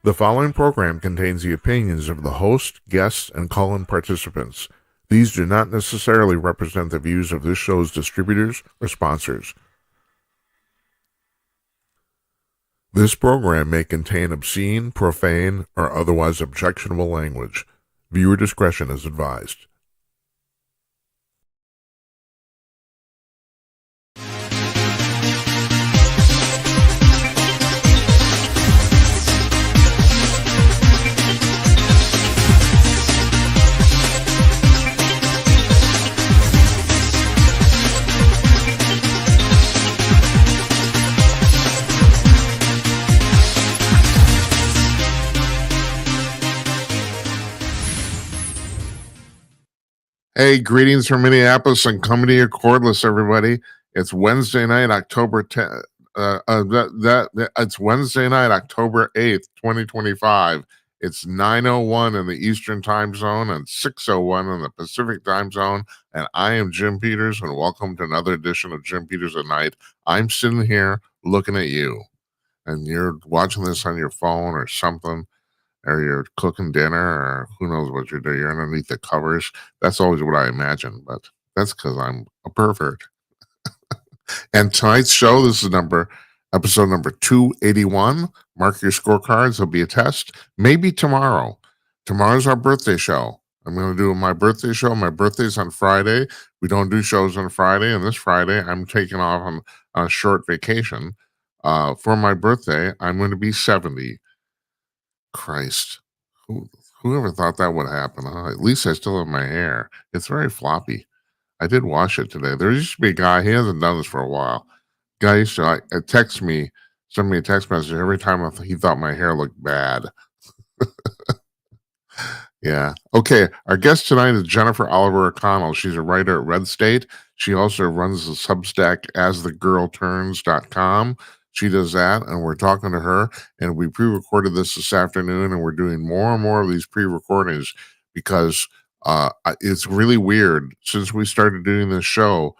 The following program contains the opinions of the host, guests, and call-in participants. These do not necessarily represent the views of this show's distributors or sponsors. This program may contain obscene, profane, or otherwise objectionable language. Viewer discretion is advised. Hey, greetings from Minneapolis and coming to you cordless, everybody. It's Wednesday night, October 10th. It's Wednesday night, October 8th, 2025. It's 9:01 in the Eastern Time Zone and 6:01 in the Pacific Time Zone. And I am Jim Peters, and welcome to another edition of Jim Peters at Night. I'm sitting here looking at you, and you're watching this on your phone or something, or you're cooking dinner, or who knows what you're doing. You're underneath the covers. That's always what I imagine, but that's because I'm a pervert. And tonight's show, this is episode number 281. Mark your scorecards. There'll be a test. Maybe tomorrow. Tomorrow's our birthday show. I'm going to do my birthday show. My birthday's on Friday. We don't do shows on Friday. And this Friday, I'm taking off on a short vacation. For my birthday, I'm going to be 70. Christ. Whoever thought that would happen? Huh? At least I still have my hair. It's very floppy. I did wash it today. There used to be a guy, he hasn't done this for a while. Guy used to text me, send me a text message every time he thought my hair looked bad. Yeah. Okay. Our guest tonight is Jennifer Oliver O'Connell. She's a writer at RedState. She also runs the Substack asthegirlturns.com. She does that, and we're talking to her. And we pre-recorded this afternoon, and we're doing more and more of these pre-recordings because it's really weird. Since we started doing this show,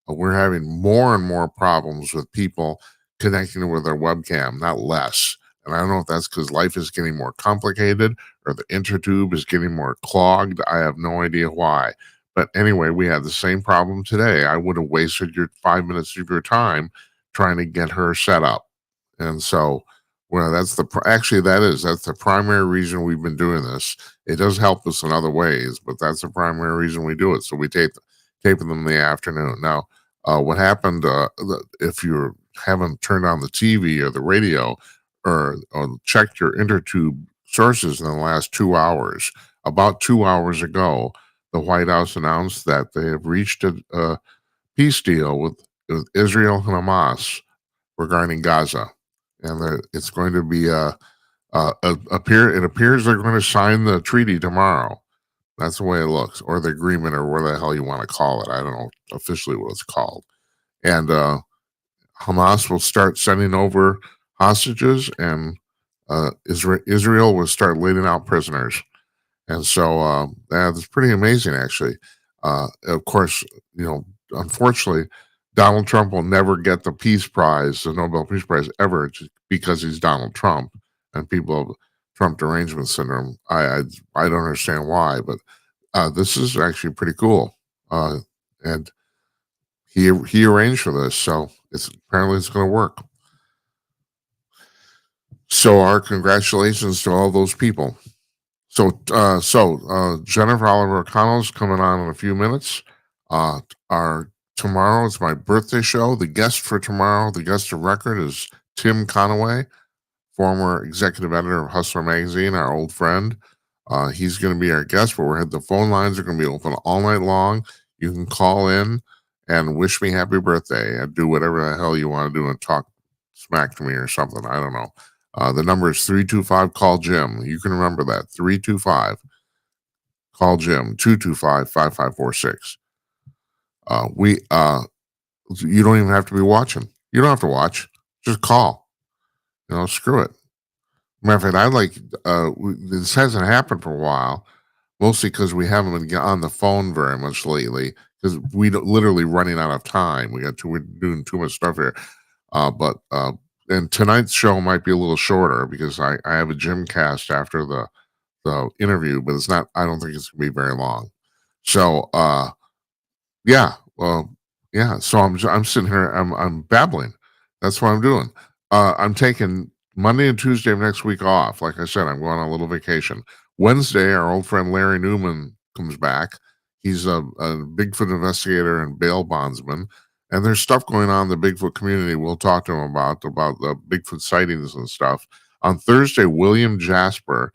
we're having more and more problems with people connecting with their webcam, not less. And I don't know if that's because life is getting more complicated or the intertube is getting more clogged. I have no idea why. But anyway, we had the same problem today. I would have wasted your 5 minutes of your time trying to get her set up. And so, well, that's the primary reason we've been doing this. It does help us in other ways, but that's the primary reason we do it. So we tape them in the afternoon. Now, what happened if you haven't turned on the TV or the radio or checked your intertube sources in the last 2 hours? About 2 hours ago, the White House announced that they have reached a peace deal with Israel and Hamas regarding Gaza, and it's going to be it appears they're going to sign the treaty tomorrow. That's the way it looks, or the agreement, or whatever the hell you want to call it. I don't know officially what it's called. And Hamas will start sending over hostages, and Israel will start letting out prisoners. And so that's pretty amazing, actually. Of course, unfortunately, Donald Trump will never get the Peace Prize, the Nobel Peace Prize, ever, just because he's Donald Trump, and people have Trump derangement syndrome. I don't understand why, but this is actually pretty cool. And he arranged for this, so apparently it's going to work. So our congratulations to all those people. So Jennifer Oliver O'Connell is coming on in a few minutes. Tomorrow is my birthday show. The guest for tomorrow, the guest of record, is Tim Conaway, former executive editor of Hustler Magazine, our old friend. He's going to be our guest, but the phone lines are going to be open all night long. You can call in and wish me happy birthday and do whatever the hell you want to do and talk smack to me or something. I don't know. The number is 325-CALL-JIM. You can remember that. 325-CALL-JIM, 225-5546. You don't even have to be watching. You don't have to watch. Just call. Screw it. Matter of fact, this hasn't happened for a while, mostly because we haven't been on the phone very much lately, because we literally running out of time. We're doing too much stuff here. But and tonight's show might be a little shorter because I have a gym cast after the interview, but it's not. I don't think it's gonna be very long. So yeah, well, yeah. So I'm sitting here. I'm babbling. That's what I'm doing. I'm taking Monday and Tuesday of next week off. Like I said, I'm going on a little vacation. Wednesday, our old friend Larry Newman comes back. He's a Bigfoot investigator and bail bondsman. And there's stuff going on in the Bigfoot community. We'll talk to him about the Bigfoot sightings and stuff. On Thursday, William Jasper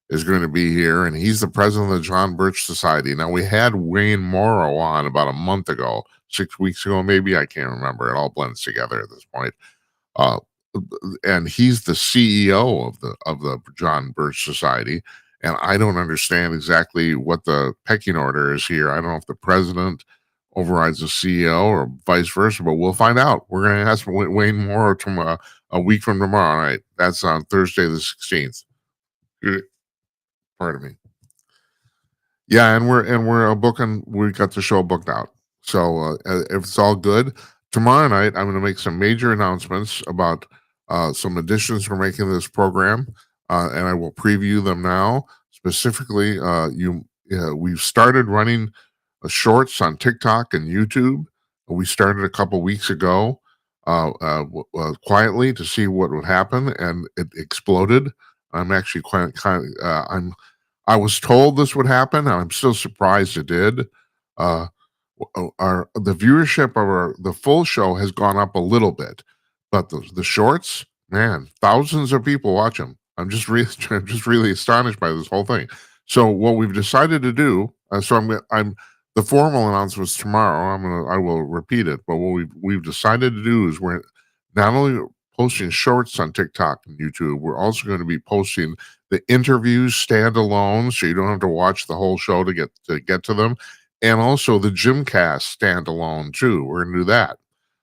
is going to be here, and he's the president of the John Birch Society. Now, we had Wayne Morrow on about a month ago, 6 weeks ago, maybe. I can't remember. It all blends together at this point. Uh, and he's the CEO of the John Birch Society. And I don't understand exactly what the pecking order is here. I don't know if the president overrides the CEO or vice versa, but we'll find out. We're going to ask Wayne Morrow a week from tomorrow. All right, that's on Thursday the 16th. Pardon me. Yeah, and we're booking. We got the show booked out. So if it's all good, tomorrow night I'm going to make some major announcements about some additions we're making to this program, and I will preview them now. Specifically, we've started running shorts on TikTok and YouTube. We started a couple weeks ago, quietly to see what would happen, and it exploded. I'm actually I was told this would happen, and I'm still surprised it did. The viewership of the full show has gone up a little bit, but the shorts, man, thousands of people watch them. I'm just really astonished by this whole thing. So what we've decided to do, I'm the formal announcements tomorrow. I will repeat it, but what we've decided to do is we're not only posting shorts on TikTok and YouTube, we're also going to be posting the interviews standalone, so you don't have to watch the whole show to get to them, and also the Gymcast standalone too. We're gonna do that.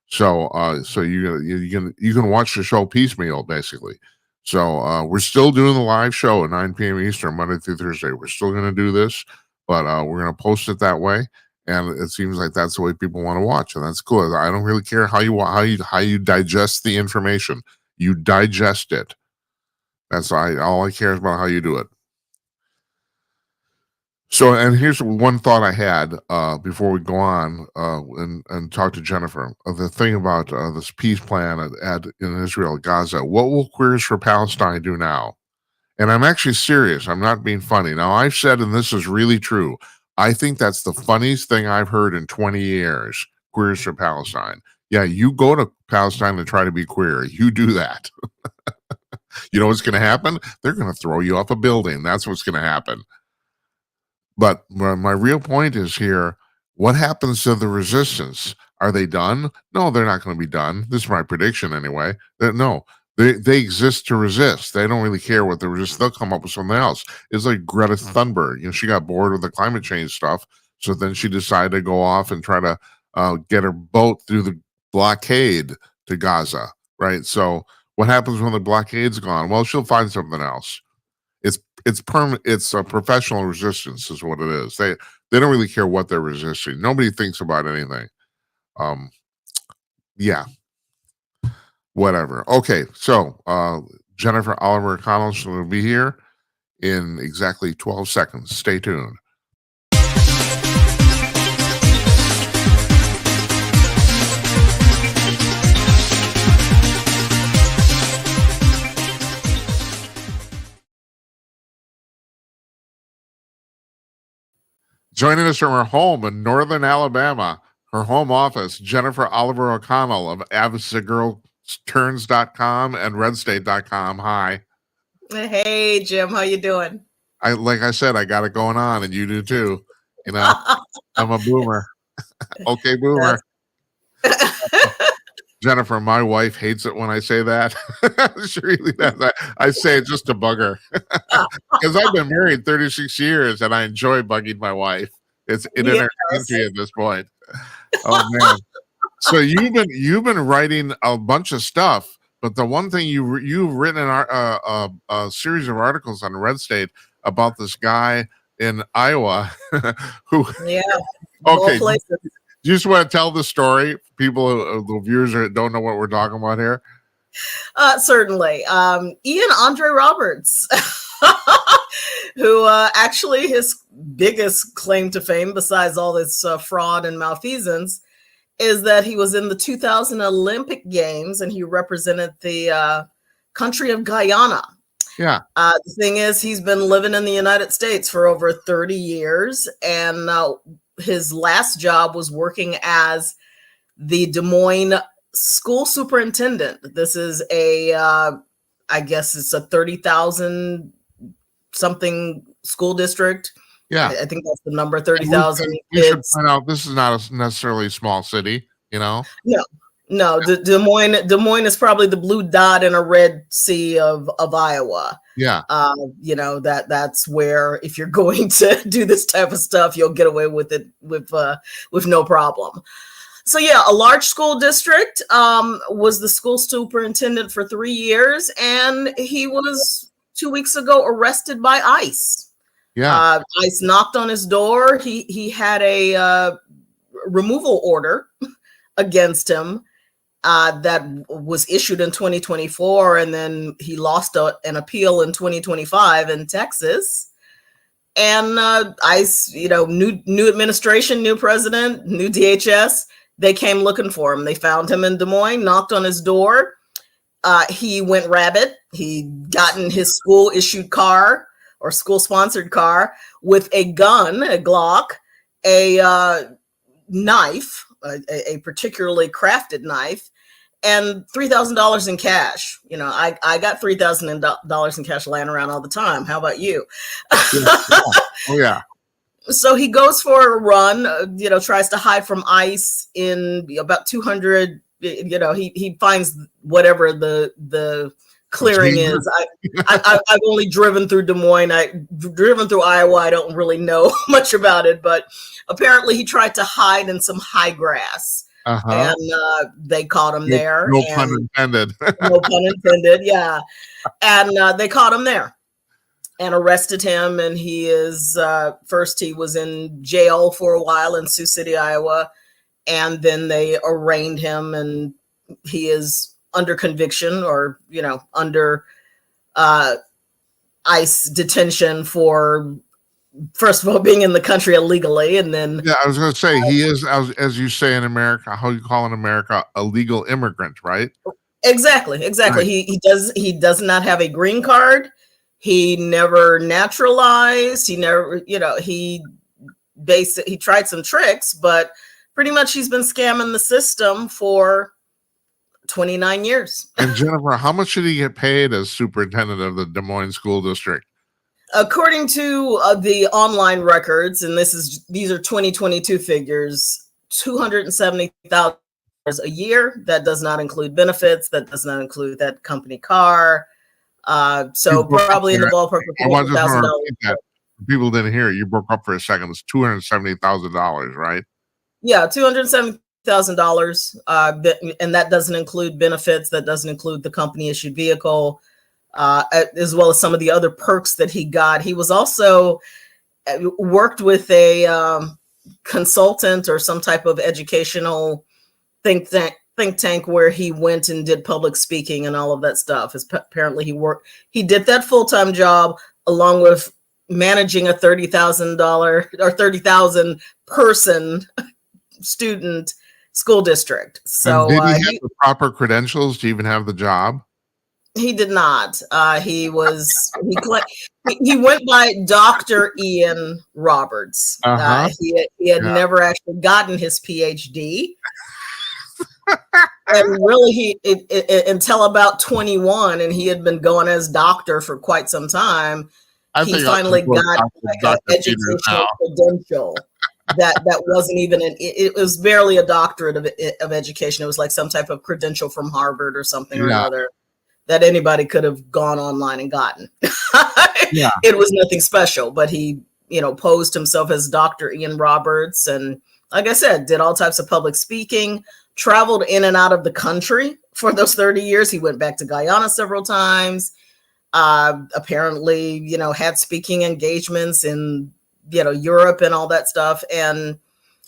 So so you can watch the show piecemeal basically. So we're still doing the live show at 9 p.m. Eastern, Monday through Thursday. We're still gonna do this, but we're gonna post it that way. And it seems like that's the way people want to watch, and that's cool. I don't really care how you digest the information. You digest it. That's all I care about how you do it. So, and here's one thought I had before we go on and talk to Jennifer. The thing about this peace plan in Israel, Gaza. What will Queers for Palestine do now? And I'm actually serious. I'm not being funny. Now, I've said, and this is really true, I think that's the funniest thing I've heard in 20 years, Queers for Palestine. Yeah, you go to Palestine to try to be queer. You do that. You know what's going to happen? They're going to throw you off a building. That's what's going to happen. But my real point is here, what happens to the resistance? Are they done? No, they're not going to be done. This is my prediction anyway. No, they exist to resist. They don't really care what they resist. They'll come up with something else. It's like Greta Thunberg. She got bored with the climate change stuff. So then she decided to go off and try to get her boat through the blockade to Gaza, right? So what happens when the blockade's gone? Well, she'll find something else. It's permanent. It's a professional resistance, is what it is. They don't really care what they're resisting. Nobody thinks about anything. Yeah, whatever. Okay, so Jennifer Oliver O'Connell will be here in exactly 12 seconds. Stay tuned. Joining us from her home in northern Alabama, her home office, Jennifer Oliver O'Connell of AvocetGirlTurns.com and RedState.com. Hi. Hey, Jim. How you doing? Like I said, I got it going on, and you do too. You know, I'm a boomer. Okay, boomer. Jennifer, my wife hates it when I say that. She really does. I say it just to bug her because I've been married 36 years and I enjoy bugging my wife. It entertains me at this point. Oh man! So you've been writing a bunch of stuff, but the one thing you've written a series of articles on Red State about this guy in Iowa who okay. You just want to tell the story, people, the viewers don't know what we're talking about here. Certainly. Ian Andre Roberts, who actually his biggest claim to fame, besides all this fraud and malfeasance, is that he was in the 2000 Olympic Games and he represented the country of Guyana. Yeah. The thing is, he's been living in the United States for over 30 years, and his last job was working as the Des Moines school superintendent. This is I guess it's a 30,000 something school district. Yeah. I think that's the number, 30,000 kids. We should point out this is not a necessarily small city, No. Des Moines is probably the blue dot in a red sea of Iowa. Yeah. That's where if you're going to do this type of stuff, you'll get away with it with no problem. So yeah, a large school district, was the school superintendent for 3 years, and he was 2 weeks ago arrested by ICE. Yeah. ICE knocked on his door. He had a removal order against him that was issued in 2024, and then he lost an appeal in 2025 in Texas. And ICE, new administration, new president, new DHS, they came looking for him. They found him in Des Moines, knocked on his door. He went rabid. He got in his school issued car or school sponsored car with a gun, a Glock, a knife, a particularly crafted knife, and $3,000 in cash. I got $3,000 in cash laying around all the time. How about you? Oh yeah. So he goes for a run, tries to hide from ICE in about 200, he finds whatever the clearing is. I've only driven through Des Moines. I've driven through Iowa. I don't really know much about it, but apparently he tried to hide in some high grass. And they caught him there. No pun intended. No pun intended, yeah. And they caught him there and arrested him. And he is, first he was in jail for a while in Sioux City, Iowa. And then they arraigned him, and he is under conviction or, under ICE detention for, first of all, being in the country illegally. And then, yeah, I was going to say, he is, as you say in America, how you call in America, a legal immigrant, right? Exactly. Right. He does not have a green card. He never naturalized. He never, he tried some tricks, but pretty much he's been scamming the system for 29 years. And Jennifer, how much should he get paid as superintendent of the Des Moines School District? According to the online records, and these are 2022 figures, $270,000 a year. That does not include benefits. That does not include that company car. So probably in the ballpark of $400,000. People didn't hear it. You broke up for a second. It's $270,000, right? Yeah, $270,000, and that doesn't include benefits. That doesn't include the company issued vehicle, as well as some of the other perks that he got. He was also worked with a consultant or some type of educational think tank where he went and did public speaking and all of that stuff. Apparently he did that full-time job along with managing a $30,000 or 30,000 person student school district. So did he have the proper credentials to even have the job? He did not. He went by Dr. Ian Roberts. He had never actually gotten his PhD. And really until about 21, and he had been going as doctor for quite some time, he finally got an educational credential. That wasn't even it was barely a doctorate of education. It was like some type of credential from Harvard or something or another that anybody could have gone online and gotten. It was nothing special, but he, posed himself as Dr. Ian Roberts. And like I said, did all types of public speaking, traveled in and out of the country for those 30 years. He went back to Guyana several times, apparently, had speaking engagements in, Europe and all that stuff, and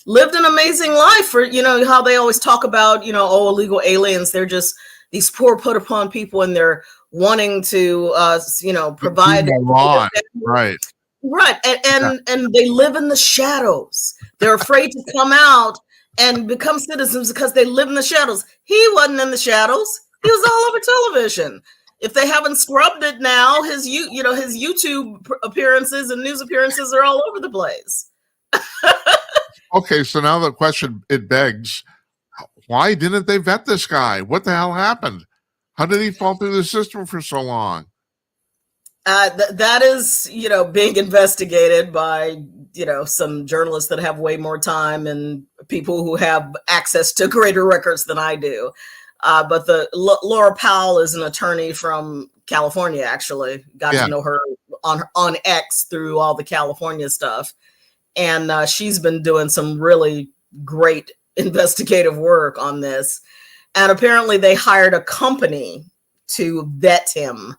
lived an amazing life for, how they always talk about, illegal aliens. They're just these poor put upon people, and they're wanting to provide lawn. Right. Right. And they live in the shadows. They're afraid to come out and become citizens because they live in the shadows. He wasn't in the shadows. He was all over television. If they haven't scrubbed it now, his YouTube appearances and news appearances are all over the place. Okay, so now the question it begs, why didn't they vet this guy? What the hell happened? How did he fall through the system for so long? That is, being investigated by, some journalists that have way more time and people who have access to greater records than I do. But Laura Powell is an attorney from California, actually. Got to know her on X through all the California stuff. And she's been doing some really great investigative work on this. And apparently they hired a company to vet him.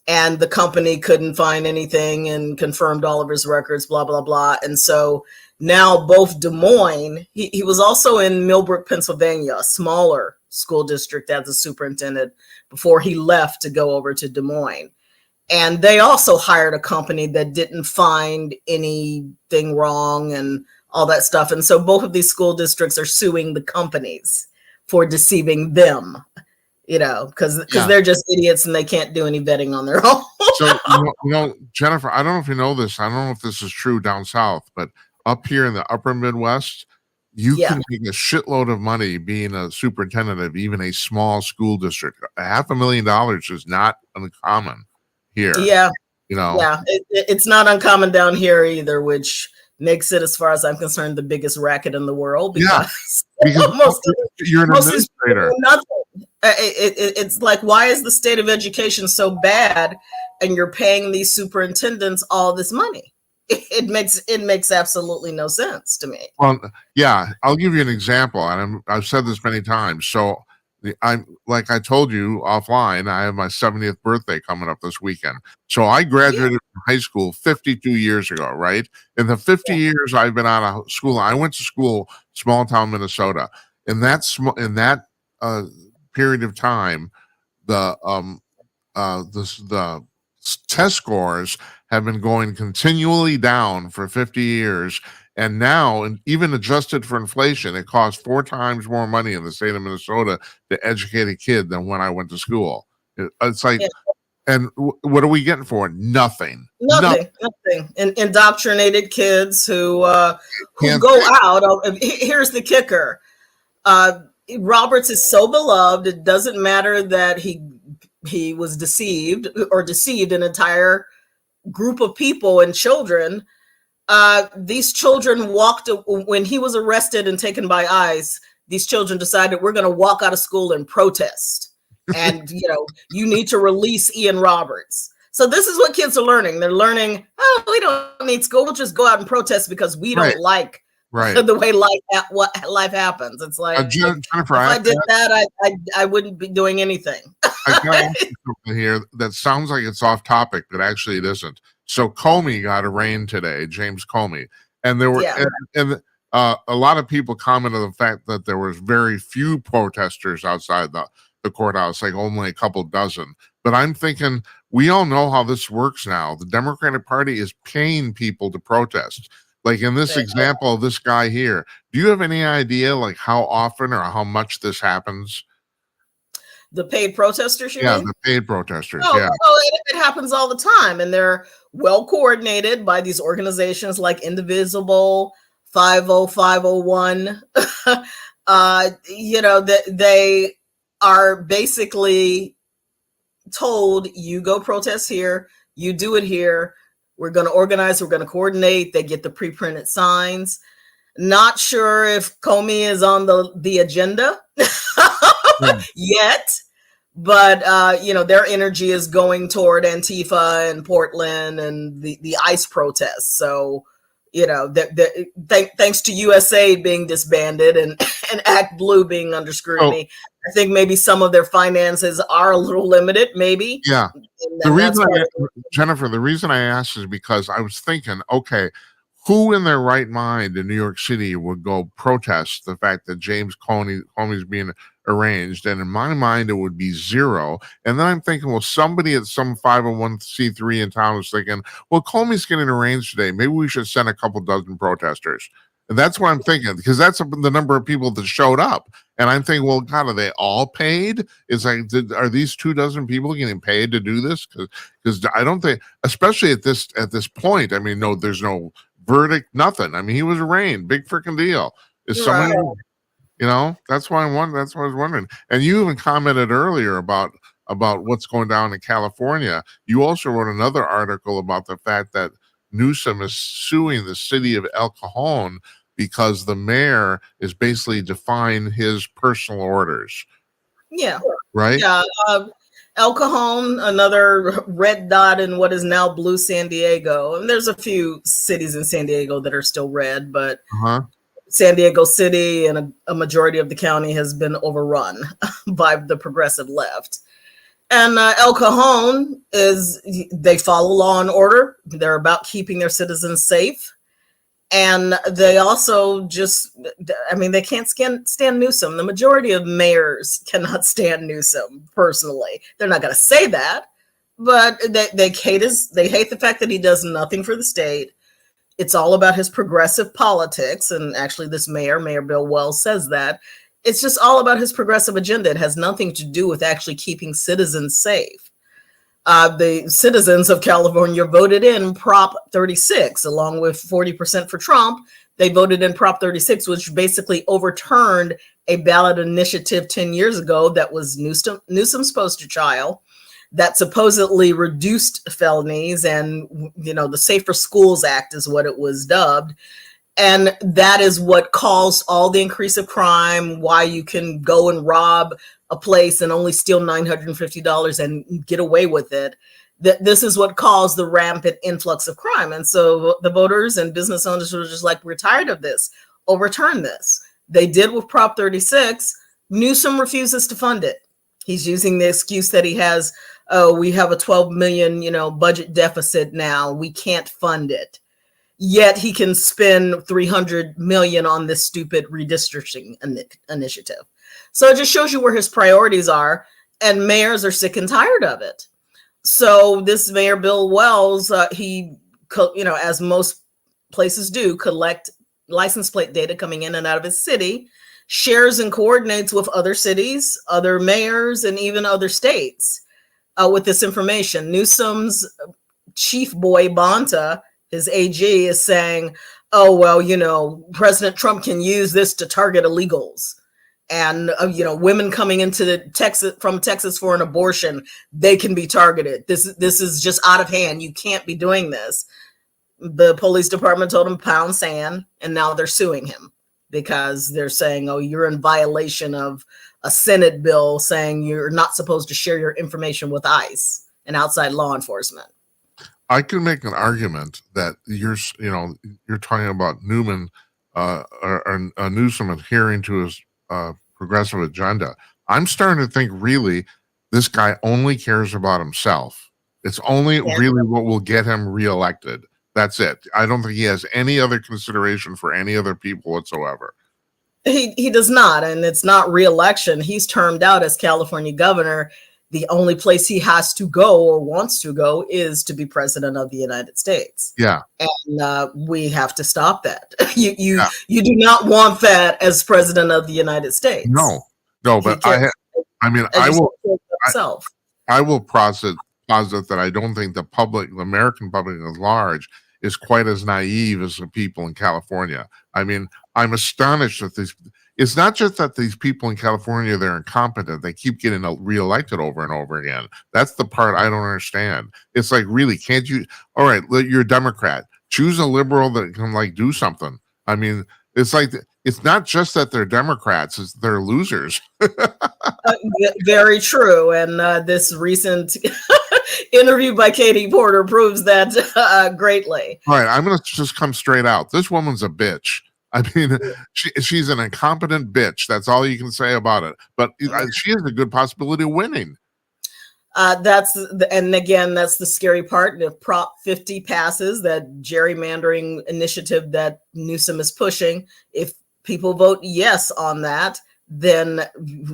And the company couldn't find anything and confirmed all of his records, blah, blah, blah. And so now both Des Moines, he was also in Millbrook, Pennsylvania, a smaller school district as a superintendent before he left to go over to Des Moines. And they also hired a company that didn't find anything wrong and all that stuff. And so both of these school districts are suing the companies for deceiving them. Because they're just idiots and they can't do any vetting on their own. So, Jennifer, I don't know if you know this. I don't know if this is true down south, but up here in the upper Midwest, you can make a shitload of money being a superintendent of even a small school district. $500,000 is not uncommon here. Yeah. It's not uncommon down here either, which makes it, as far as I'm concerned, the biggest racket in the world. Because you're an administrator. Nothing. It's like, why is the state of education so bad and you're paying these superintendents all this money? It makes absolutely no sense to me. Well, yeah, I'll give you an example, and I've said this many times. So I'm, like I told you offline, I have my 70th birthday coming up this weekend. So I graduated from high school 52 years ago, right? In the 50 years I've been out of school, I went to school, small town Minnesota. In that period of time, the test scores have been going continually down for 50 years. And now, and even adjusted for inflation, it costs 4 times more money in the state of Minnesota to educate a kid than when I went to school. It's like, and what are we getting for it? Nothing. And indoctrinated kids who go out. Here's the kicker. Roberts is so beloved. It doesn't matter that he was deceived an entire group of people and children. These children walked when he was arrested and taken by ICE. These children decided, we're going to walk out of school and protest. And, you need to release Ian Roberts. So this is what kids are learning. They're learning, we don't need school. We'll just go out and protest because we don't like the way life happens. It's like, Jennifer, if I did that, I wouldn't be doing anything. I got something here that sounds like it's off topic, but actually it isn't. So Comey got arraigned today, James Comey, and there were a lot of people commented on the fact that there was very few protesters outside the courthouse, like only a couple dozen. But I'm thinking, we all know how this works now. The Democratic Party is paying people to protest. Like in this example of this guy here, do you have any idea like how often or how much this happens? The paid protesters, you mean? The paid protesters, it happens all the time. And they're well coordinated by these organizations like Indivisible, 50501. They are basically told, you go protest here, you do it here. We're going to organize, we're going to coordinate. They get the pre-printed signs. Not sure if Comey is on the agenda yet, but their energy is going toward Antifa and Portland and the ICE protests. So, thanks to USAID being disbanded and Act Blue being under scrutiny, I think maybe some of their finances are a little limited, maybe. Yeah. Jennifer, the reason I asked is because I was thinking, okay, Who in their right mind in New York City would go protest the fact that James Comey's being arranged? And in my mind, it would be zero. And then I'm thinking, well, somebody at some 501c3 in town is thinking, well, Comey's getting arranged today. Maybe we should send a couple dozen protesters. And that's what I'm thinking, because that's the number of people that showed up. And I'm thinking, well, God, are they all paid? It's like, are these 2 dozen people getting paid to do this? Because I don't think, especially at this point, I mean, no, there's no verdict, nothing. I mean, he was arraigned, big freaking deal. Is somebody, that's why that's what I was wondering. And you even commented earlier about what's going down in California. You also wrote another article about the fact that Newsom is suing the city of El Cajon because the mayor is basically defying his personal orders. Yeah. Right? Yeah. El Cajon, another red dot in what is now blue San Diego. And there's a few cities in San Diego that are still red, but San Diego City and a majority of the county has been overrun by the progressive left. And El Cajon they follow law and order. They're about keeping their citizens safe. And they also they can't stand Newsom. The majority of mayors cannot stand Newsom personally. They're not going to say that, but they hate the fact that he does nothing for the state. It's all about his progressive politics. And actually this Mayor Bill Wells, says that. It's just all about his progressive agenda. It has nothing to do with actually keeping citizens safe. The citizens of California voted in Prop 36, along with 40% for Trump. They voted in Prop 36, which basically overturned a ballot initiative 10 years ago that was Newsom's poster child that supposedly reduced felonies, and the Safer Schools Act is what it was dubbed. And that is what caused all the increase of crime, why you can go and rob a place and only steal $950 and get away with it. This is what caused the rampant influx of crime. And so the voters and business owners were just like, we're tired of this. Overturn this. They did with Prop 36. Newsom refuses to fund it. He's using the excuse that he has, we have a 12 million, budget deficit now. We can't fund it. Yet he can spend 300 million on this stupid redistricting initiative. So it just shows you where his priorities are, and mayors are sick and tired of it. So this Mayor Bill Wells, he, as most places do, collect license plate data coming in and out of his city, shares and coordinates with other cities, other mayors, and even other states with this information. Newsom's chief boy, Bonta, his AG, is saying, oh, well, President Trump can use this to target illegals. And, women coming into from Texas for an abortion, they can be targeted. This is just out of hand. You can't be doing this. The police department told him pound sand, and now they're suing him because they're saying, oh, you're in violation of a Senate bill saying you're not supposed to share your information with ICE and outside law enforcement. I can make an argument that you're talking about Newsom adhering to his progressive agenda. I'm starting to think really this guy only cares about himself. It's only really what will get him reelected. That's it. I don't think he has any other consideration for any other people whatsoever. He does not, and it's not reelection. He's termed out as California governor. The only place he has to go or wants to go is to be president of the United States. Yeah. And we have to stop that. You do not want that as president of the United States. No, but I will posit that I don't think the American public at large is quite as naive as the people in California. I mean, I'm astonished that it's not just that these people in California, they're incompetent. They keep getting reelected over and over again. That's the part I don't understand. It's like, really, can't you? All right, you're a Democrat. Choose a liberal that can do something. I mean, it's like, it's not just that they're Democrats, it's they're losers. Very true. And this recent interview by Katie Porter proves that greatly. All right, I'm going to just come straight out. This woman's a bitch. I mean, she's an incompetent bitch. That's all you can say about it. But she has a good possibility of winning. And again, that's the scary part. If Prop 50 passes, that gerrymandering initiative that Newsom is pushing, if people vote yes on that, then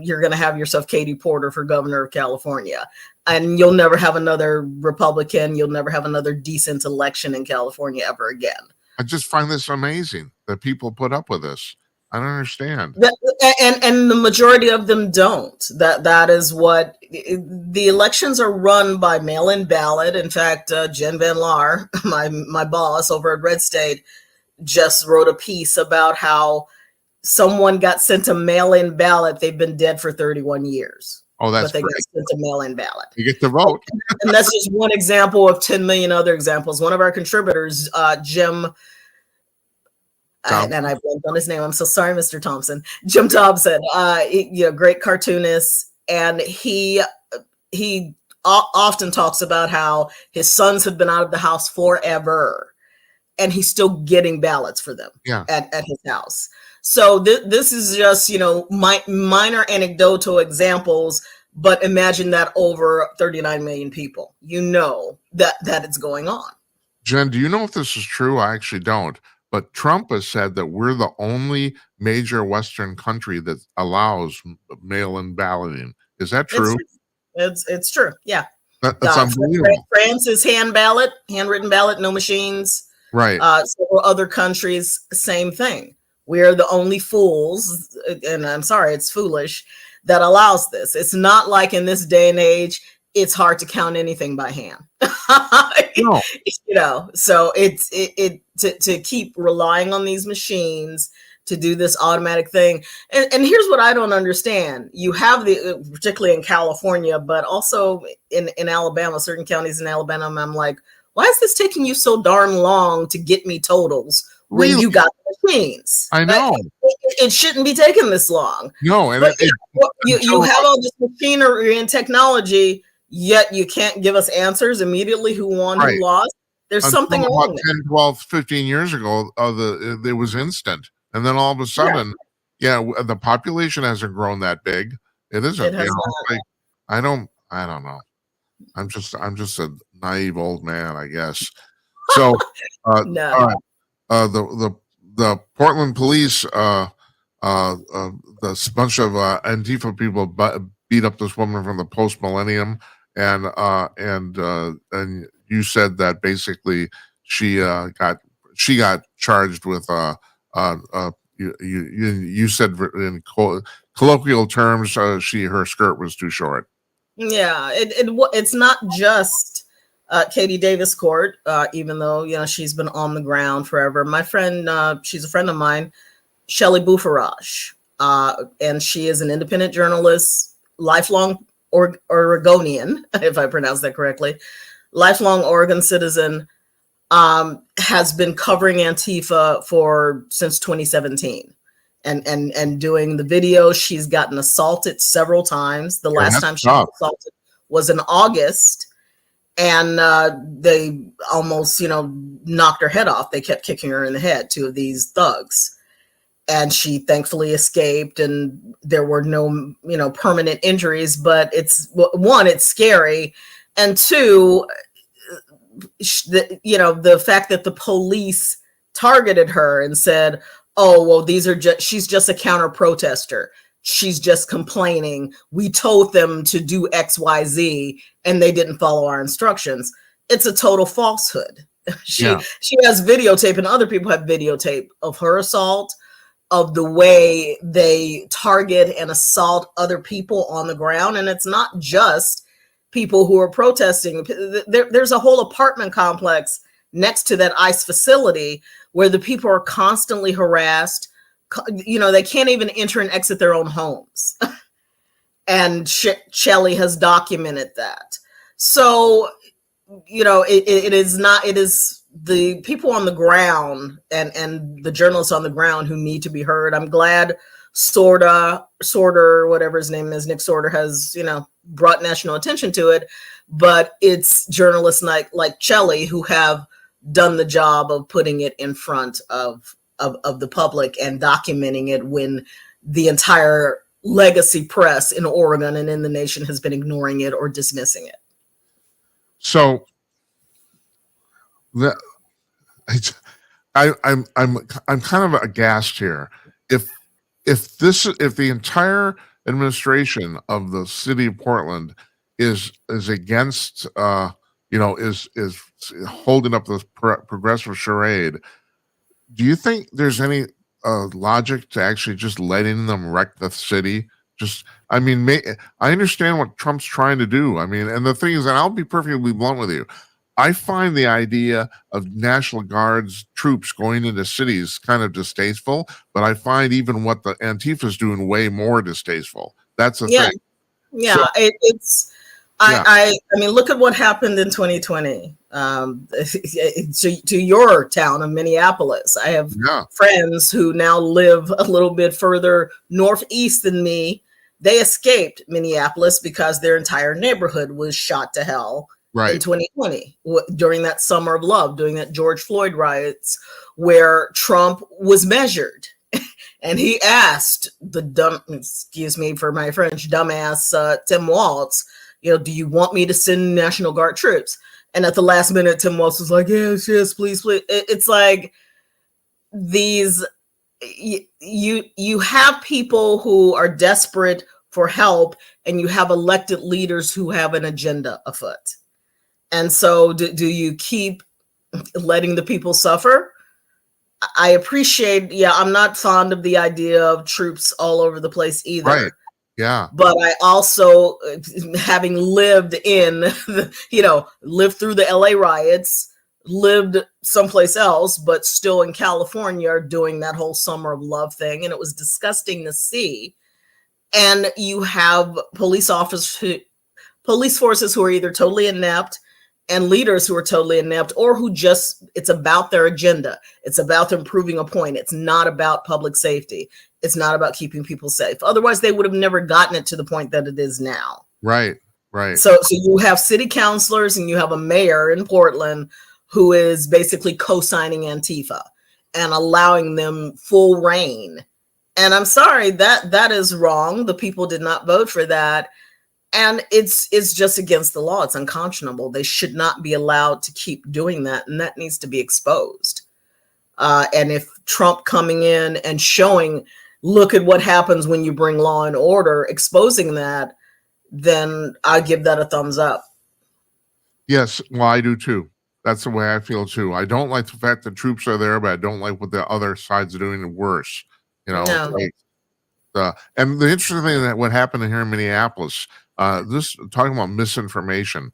you're going to have yourself Katie Porter for governor of California. And you'll never have another Republican. You'll never have another decent election in California ever again. I just find this amazing that people put up with this. I don't understand. And the majority of them don't. That is what the elections are run by mail-in ballot. In fact, Jen Van Laar, my boss over at RedState, just wrote a piece about how someone got sent a mail-in ballot. They've been dead for 31 years. Oh, that's but they great. got sent a mail-in ballot. You get to vote. And that's just one example of 10 million other examples. One of our contributors, Jim, and I blanked on his name. I'm so sorry, Mr. Thompson. Jim Thompson, great cartoonist, and he often talks about how his sons have been out of the house forever, and he's still getting ballots for them at his house. So this is just minor anecdotal examples, but imagine that over 39 million people. That it's going on. Jen, do you know if this is true? I actually don't. But Trump has said that we're the only major Western country that allows mail-in balloting. Is that true? It's true. Yeah. That's unbelievable. France is handwritten ballot, no machines. Right. Several other countries, same thing. We're the only fools, and I'm sorry, it's foolish, that allows this. It's not like in this day and age, it's hard to count anything by hand. No. So it's to keep relying on these machines to do this automatic thing. And here's what I don't understand. You have particularly in California, but also in Alabama, certain counties in Alabama, I'm like, why is this taking you so darn long to get me totals when you got the machines? I know. It shouldn't be taking this long. No. And you have all this machinery and technology, yet you can't give us answers immediately who won, who lost. There's something wrong there. 10, 12, 15 years ago, it was instant. And then all of a sudden, the population hasn't grown that big. It isn't. I don't know. I'm just a naive old man, I guess. So no. The Portland police, the bunch of Antifa people beat up this woman from the post millennium, and you said that basically she got charged with you said in colloquial terms her skirt was too short. Yeah, it's not just Katie Davis Court, even though she's been on the ground forever. My friend, she's a friend of mine, Shelley Boufarage, and she is an independent journalist, lifelong Oregonian, if I pronounce that correctly, lifelong Oregon citizen, has been covering Antifa since 2017. And doing the videos. She's gotten assaulted several times. The last time she was assaulted was in August, and they almost, knocked her head off. They kept kicking her in the head, two of these thugs, and she thankfully escaped. And there were no, permanent injuries. But it's scary, and two, the fact that the police targeted her and said, oh, well, she's just a counter protester. She's just complaining. We told them to do X, Y, Z, and they didn't follow our instructions. It's a total falsehood. She has videotape, and other people have videotape of her assault, of the way they target and assault other people on the ground. And it's not just people who are protesting. There's a whole apartment complex next to that ICE facility where the people are constantly harassed. They can't even enter and exit their own homes. And Shelley has documented that. So, it is the people on the ground and the journalists on the ground who need to be heard. I'm glad Sorter, whatever his name is, Nick Sorter, has, brought national attention to it. But it's journalists like Shelley who have done the job of putting it in front of the public and documenting it when the entire legacy press in Oregon and in the nation has been ignoring it or dismissing it. So the, I'm kind of aghast here. If the entire administration of the city of Portland is against is holding up this progressive charade, do you think there's any logic to actually just letting them wreck the city? I understand what Trump's trying to do. And the thing is, and I'll be perfectly blunt with you, I find the idea of National Guard's troops going into cities kind of distasteful, but I find even what the Antifa is doing way more distasteful. That's the thing. Yeah, so, I mean, look at what happened in 2020 to your town of Minneapolis. I have friends who now live a little bit further northeast than me. They escaped Minneapolis because their entire neighborhood was shot to hell. Right. In 2020, during that summer of love, during that George Floyd riots, where Trump was measured, and he asked excuse me for my French, dumbass Tim Walz, do you want me to send National Guard troops? And at the last minute, Tim Walz was like, yes, please. It's like you have people who are desperate for help, and you have elected leaders who have an agenda afoot. And so do you keep letting the people suffer? I appreciate, I'm not fond of the idea of troops all over the place either. Right. Yeah. But I also, having lived lived through the LA riots, lived someplace else, but still in California doing that whole summer of love thing. And it was disgusting to see. And you have police forces who are either totally inept and leaders who are totally inept, or who it's about their agenda. It's about them proving a point. It's not about public safety. It's not about keeping people safe. Otherwise, they would have never gotten it to the point that it is now. Right. So you have city councilors and you have a mayor in Portland who is basically co-signing Antifa and allowing them full reign. And I'm sorry, that is wrong. The people did not vote for that. And it's just against the law. It's unconscionable. They should not be allowed to keep doing that. And that needs to be exposed. And if Trump coming in and showing, look at what happens when you bring law and order, exposing that, then I give that a thumbs up. Yes, well, I do too. That's the way I feel too. I don't like the fact that troops are there, but I don't like what the other side's doing worse. And the interesting thing that what happened here in Minneapolis, this talking about misinformation.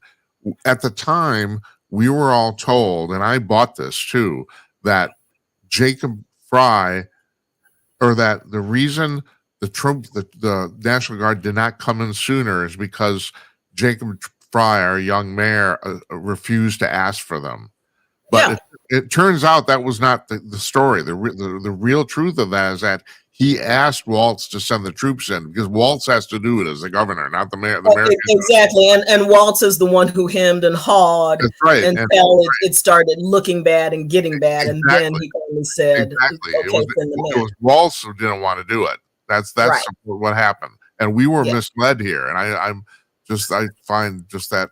At the time, we were all told, and I bought this too, that Jacob Fry, or that the reason the National Guard did not come in sooner is because Jacob Fry, our young mayor, refused to ask for them. But it turns out that was not the story. The real truth of that is that he asked Walz to send the troops in because Walz has to do it as the governor, not the mayor. Exactly, and Walz is the one who hemmed and hawed until it started looking bad and getting bad, and then he finally said, "Okay, it was Walz who didn't want to do it." That's right. What happened, and we were misled here. And I find just that.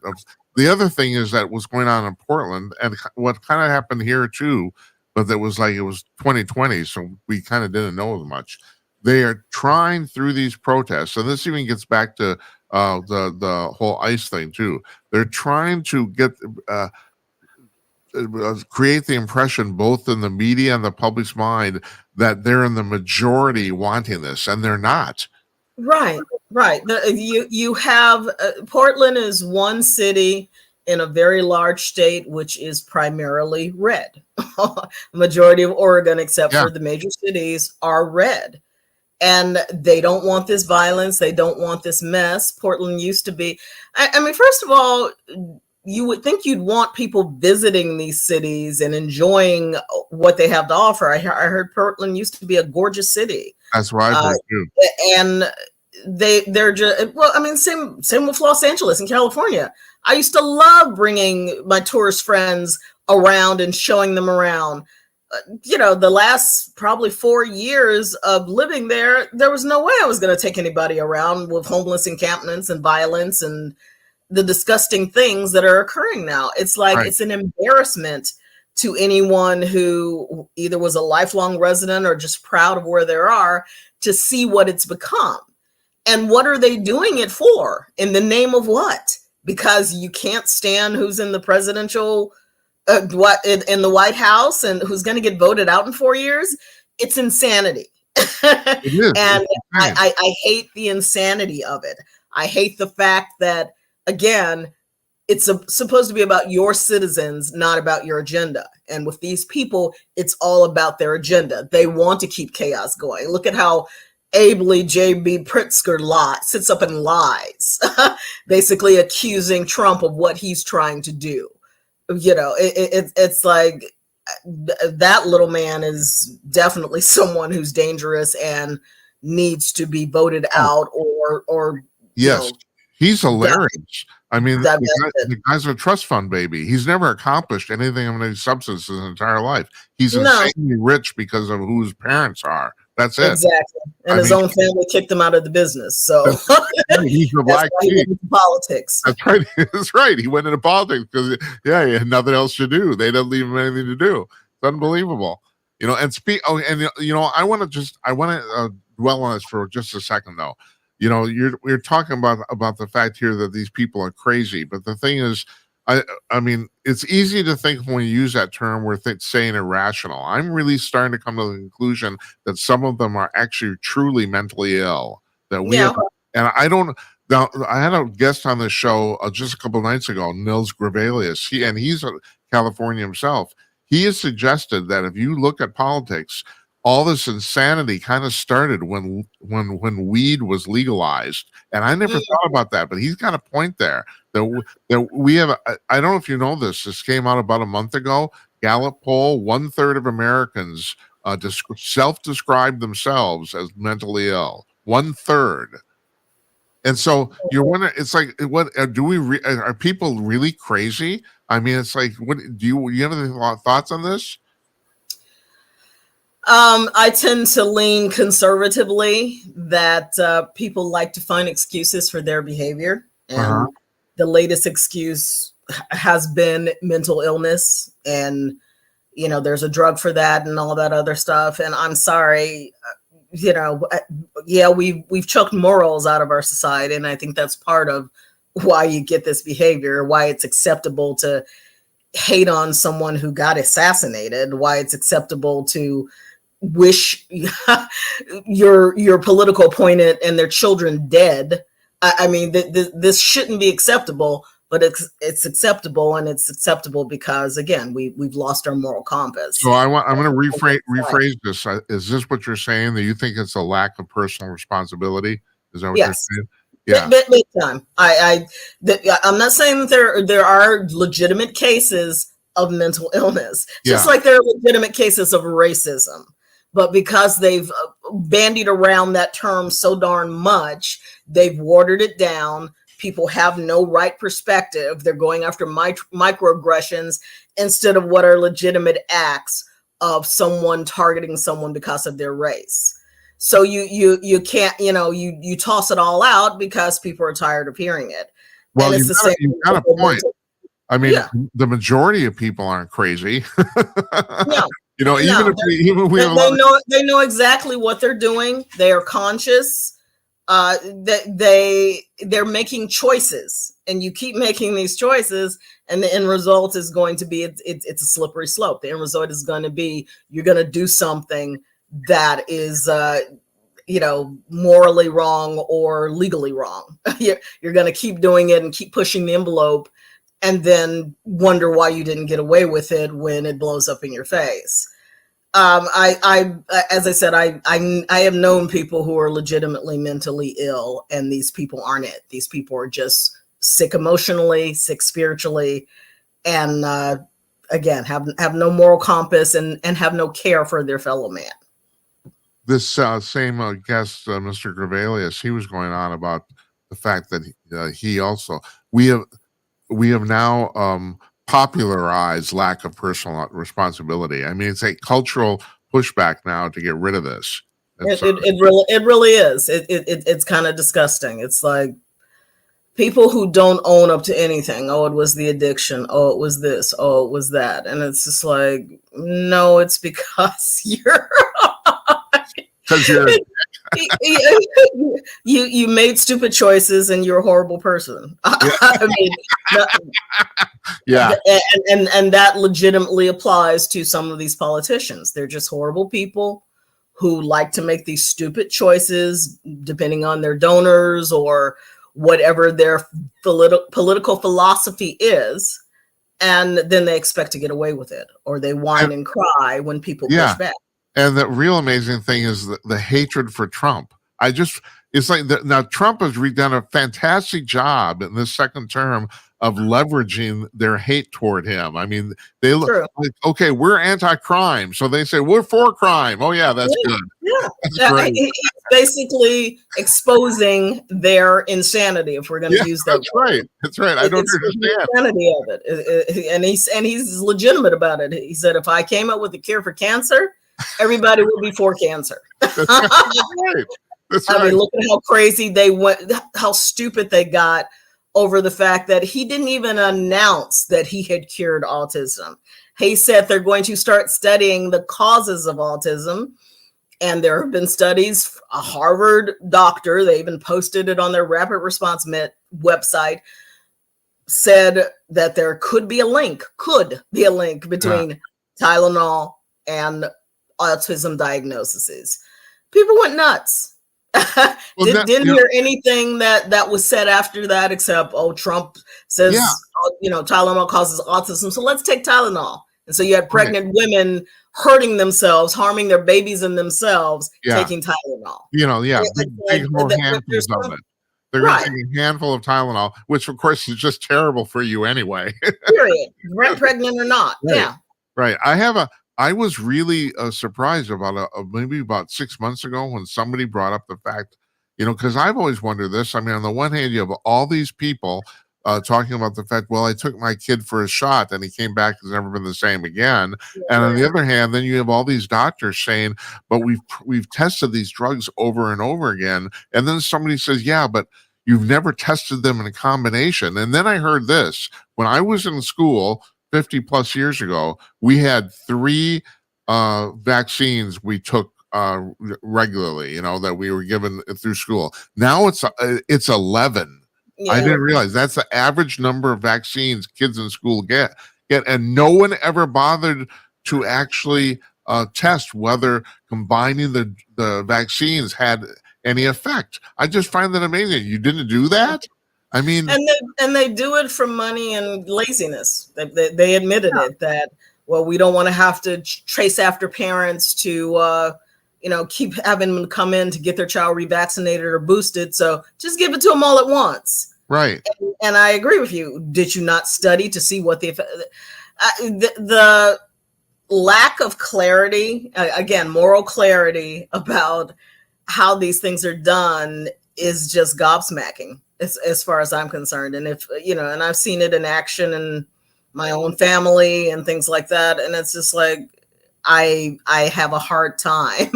The other thing is that what's going on in Portland, and what kind of happened here too. But it was 2020, so we kind of didn't know as much. They are trying through these protests, and this even gets back to the whole ICE thing too. They're trying to get create the impression, both in the media and the public's mind, that they're in the majority wanting this, and they're not. Right. You have Portland is one city in a very large state, which is primarily red. Majority of Oregon, except for the major cities, are red. And they don't want this violence. They don't want this mess. Portland used to be, I mean, first of all, you would think you'd want people visiting these cities and enjoying what they have to offer. I heard Portland used to be a gorgeous city. That's right. And they're just, well, I mean, same with Los Angeles and California. I used to love bringing my tourist friends around and showing them around. the last probably 4 years of living there, there was no way I was going to take anybody around with homeless encampments and violence and the disgusting things that are occurring now. It's like, Right. it's an embarrassment to anyone who either was a lifelong resident or just proud of where they are, to see what it's become. And what are they doing it for? In the name of what? Because you can't stand who's in the presidential, in the White House and who's going to get voted out in 4 years? It's insanity. It is. And It's insane. I hate the insanity of it. I hate the fact that, again, it's supposed to be about your citizens, not about your agenda. And with these people, it's all about their agenda. They want to keep chaos going. Look at how ably J.B. Pritzker sits up and lies, basically accusing Trump of what he's trying to do. It's like, that little man is definitely someone who's dangerous and needs to be voted out or yes, he's hilarious. I mean, divested. the guy's a trust fund baby. He's never accomplished anything of any substance his entire life. He's No. insanely rich because of who his parents are. That's it. Exactly. And his own family kicked him out of the business. So he's the black sheep. Politics. That's right. That's right. He went into politics because he had nothing else to do. They didn't leave him anything to do. It's unbelievable. And I want to dwell on this for just a second though. We're talking about the fact here that these people are crazy, but the thing is, I mean, it's easy to think when you use that term, we're saying irrational. I'm really starting to come to the conclusion that some of them are actually truly mentally ill. That we have, and I don't. Now, I had a guest on the show just a couple of nights ago, Nils Gravelius. He's a California himself. He has suggested that if you look at politics, all this insanity kind of started when weed was legalized, and I never thought about that. But he's got a point there. That we have. I don't know if you know this. This came out about a month ago. Gallup poll: 1/3 of Americans self-describe themselves as mentally ill. 1/3. And so you're wondering, it's like, what are people really crazy? I mean, it's like, what do you have any thoughts on this? I tend to lean conservatively that people like to find excuses for their behavior. And the latest excuse has been mental illness. And, there's a drug for that and all that other stuff. And I'm sorry, we've choked morals out of our society. And I think that's part of why you get this behavior, why it's acceptable to hate on someone who got assassinated, why it's acceptable to wish your political opponent and their children dead. I mean, this shouldn't be acceptable, but it's acceptable, and it's acceptable because, again, we've lost our moral compass. So I'm going to rephrase this. Is this what you're saying, that you think it's a lack of personal responsibility? Is that what you're saying? Yeah, big time. I'm not saying that there are legitimate cases of mental illness, just like there are legitimate cases of racism. But because they've bandied around that term so darn much, they've watered it down. People have no right perspective. They're going after microaggressions instead of what are legitimate acts of someone targeting someone because of their race. So you can't, you toss it all out because people are tired of hearing it. Well, you've got a point. I mean, the majority of people aren't crazy. No. They know exactly what they're doing. They are conscious. They're making choices, and you keep making these choices, and the end result is going to be it's a slippery slope. The end result is going to be you're going to do something that is morally wrong or legally wrong. You're going to keep doing it and keep pushing the envelope, and then wonder why you didn't get away with it when it blows up in your face. As I said, I have known people who are legitimately mentally ill, and these people aren't it. These people are just sick emotionally, sick spiritually, and again, have no moral compass and have no care for their fellow man. This same guest, Mr. Gravelius, he was going on about the fact that he also we have now popularized lack of personal responsibility. I mean, it's a cultural pushback now to get rid of this. It really is. It's kind of disgusting. It's like people who don't own up to anything. Oh, it was the addiction. Oh, it was this. Oh, it was that. And it's just like, no, it's because you're you made stupid choices and you're a horrible person. I mean, yeah, and that legitimately applies to some of these politicians. They're just horrible people who like to make these stupid choices depending on their donors or whatever their political philosophy is, and then they expect to get away with it, or they whine and cry when people push back. And the real amazing thing is the hatred for Trump. It's like now Trump has done a fantastic job in this second term of leveraging their hate toward him. I mean, they look like, okay, we're anti-crime. So they say, we're for crime. Oh, yeah, that's good. Yeah. That's great. He's basically exposing their insanity, if we're going to use that. That's right. That's right. I don't understand the insanity of it. And he's legitimate about it. He said, if I came up with a cure for cancer, everybody would be for cancer. That's right. That's right. I mean, look at how crazy they went, how stupid they got over the fact that he didn't even announce that he had cured autism. He said they're going to start studying the causes of autism. And there have been studies, a Harvard doctor, they even posted it on their Rapid Response website, said that there could be a link between Tylenol and autism diagnoses. People went nuts. Didn't hear anything that was said after that, except, Trump says, Tylenol causes autism, so let's take Tylenol. And so you had pregnant women hurting themselves, harming their babies and themselves, taking Tylenol. Big handfuls of it. They're going to take a handful of Tylenol, which of course is just terrible for you anyway. Period. Pregnant or not. Right. Yeah. Right. I was really surprised about maybe about 6 months ago when somebody brought up the fact, because I've always wondered this. I mean, on the one hand, you have all these people talking about the fact, well, I took my kid for a shot and he came back, has never been the same again. Yeah. And on the other hand, then you have all these doctors saying, but we've tested these drugs over and over again. And then somebody says, yeah, but you've never tested them in a combination. And then I heard this when I was in school 50 plus years ago, we had 3 vaccines we took regularly, that we were given through school. Now it's 11. Yeah. I didn't realize that's the average number of vaccines kids in school get, and no one ever bothered to actually test whether combining the vaccines had any effect. I just find that amazing. You didn't do that? I mean, and they do it for money and laziness. They admitted it, that, well, we don't want to have to trace after parents to keep having them come in to get their child revaccinated or boosted. So just give it to them all at once. Right. And I agree with you. Did you not study to see what the lack of clarity, again, moral clarity about how these things are done is just gobsmacking as far as I'm concerned. And if, and I've seen it in action in my own family and things like that. And it's just like, I have a hard time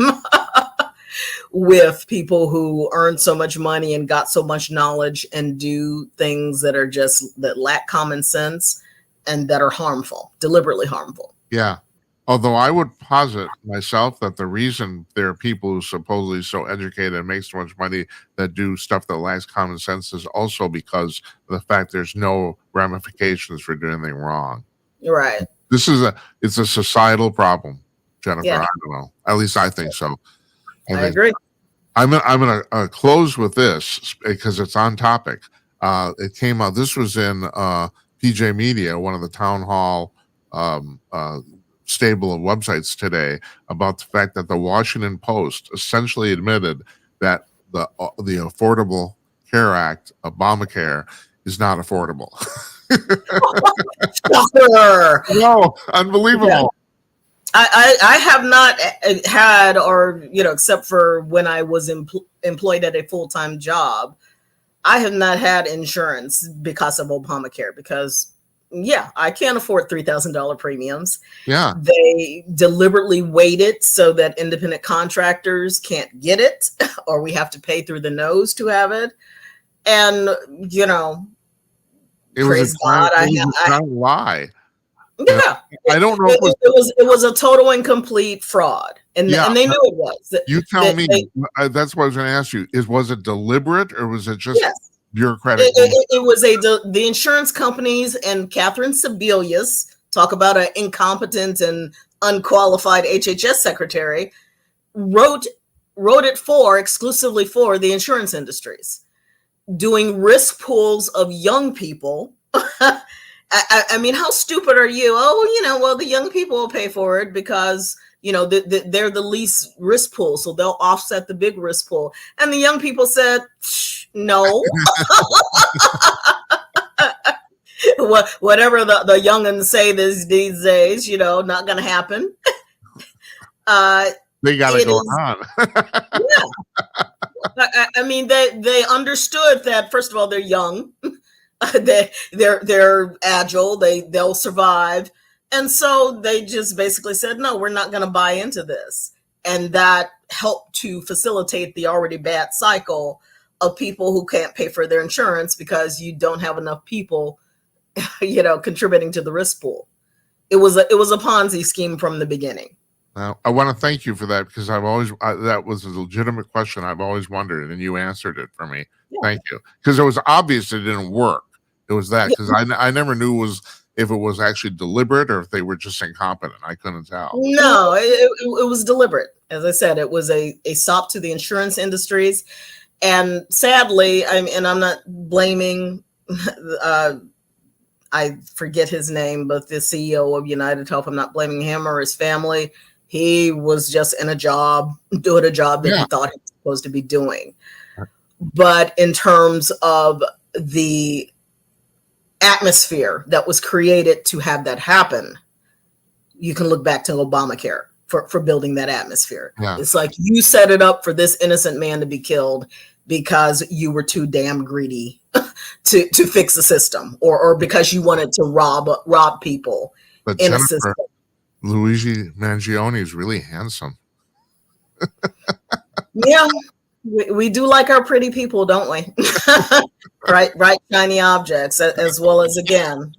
with people who earn so much money and got so much knowledge and do things that lack common sense and that are harmful, deliberately harmful. Yeah. Although I would posit myself that the reason there are people who supposedly so educated and make so much money that do stuff that lacks common sense is also because of the fact there's no ramifications for doing anything wrong. Right. It's a societal problem, Jennifer. Yeah. I don't know. At least I think so. I agree. I'm going to close with this because it's on topic. It came out. This was in PJ Media, one of the town hall stable of websites today, about the fact that the Washington Post essentially admitted that the Affordable Care Act, Obamacare, is not affordable. No, unbelievable. Yeah. I have not had, or except for when I was employed at a full-time job, I have not had insurance because of Obamacare, because Yeah, I can't afford $3,000 premiums. Yeah. They deliberately waited so that independent contractors can't get it, or we have to pay through the nose to have it. And, you know, It was a praise God, giant lie. You know, yeah, I don't know if it was a total and complete fraud, and Yeah, they knew it was. you tell me. That's what I was going to ask you. Was it deliberate or was it just Yes, bureaucratic? it was the insurance companies and Catherine Sebelius, talk about an incompetent and unqualified HHS secretary, wrote it exclusively for the insurance industries, doing risk pools of young people. I mean, how stupid are you? Oh, you know, well, the young people will pay for it because, you know, they're the least risk pool, so they'll offset the big risk pool. And the young people said, no. Whatever the youngins say these days, you know, not going to happen. They got it going on. Yeah. I mean, they understood that, first of all, they're young. They're agile, they'll survive, and so they just basically said, no, we're not going to buy into this. And that helped to facilitate the already bad cycle of people who can't pay for their insurance because you don't have enough people, you know, contributing to the risk pool. It was a Ponzi scheme from the beginning. Now, I want to thank you for that, because that was a legitimate question I've always wondered, and you answered it for me. Yeah. Thank you. Because it was obvious it didn't work. It was that, because I never knew if it was actually deliberate or if they were just incompetent. I couldn't tell. No, it was deliberate. As I said, it was a sop to the insurance industries. And sadly, I'm not blaming, I forget his name, but the CEO of United Health, I'm not blaming him or his family. He was just in a job, doing a job that he thought he was supposed to be doing. But in terms of the atmosphere that was created to have that happen, you can look back to Obamacare for building that atmosphere. Yeah. It's like you set it up for this innocent man to be killed because you were too damn greedy to fix the system, or because you wanted to rob people in a system. Luigi Mangione is really handsome. Yeah, we do like our pretty people, don't we? right, shiny objects, as well as, again,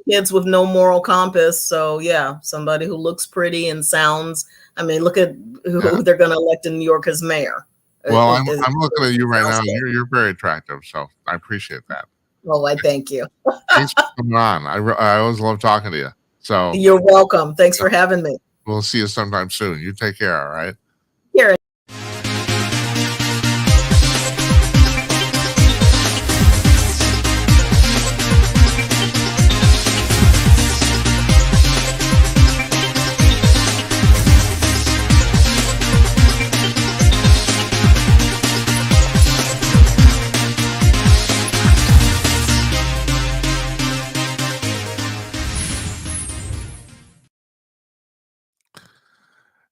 kids with no moral compass. So yeah, somebody who looks pretty and sounds. I mean, look at who they're going to elect in New York as mayor. Well, I'm looking at you right now. You're very attractive, so I appreciate that. Oh, I thank you. Thanks for coming on. I always love talking to you. So you're welcome. Thanks for having me. We'll see you sometime soon. You take care. All right. Here.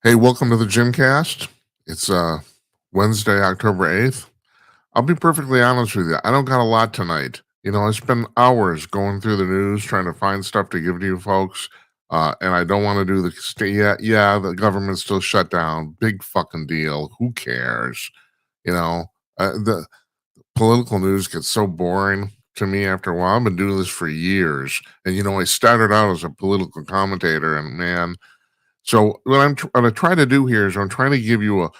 Hey, welcome to the Gymcast. It's Wednesday, October 8th. I'll be perfectly honest with you. I don't got a lot tonight. You know, I spent hours going through the news trying to find stuff to give to you folks. And I don't want to do the government's still shut down. Big fucking deal. Who cares? You know, the political news gets so boring to me after a while. I've been doing this for years. And, you know, I started out as a political commentator, and man, so what I try to do here is I'm trying to give you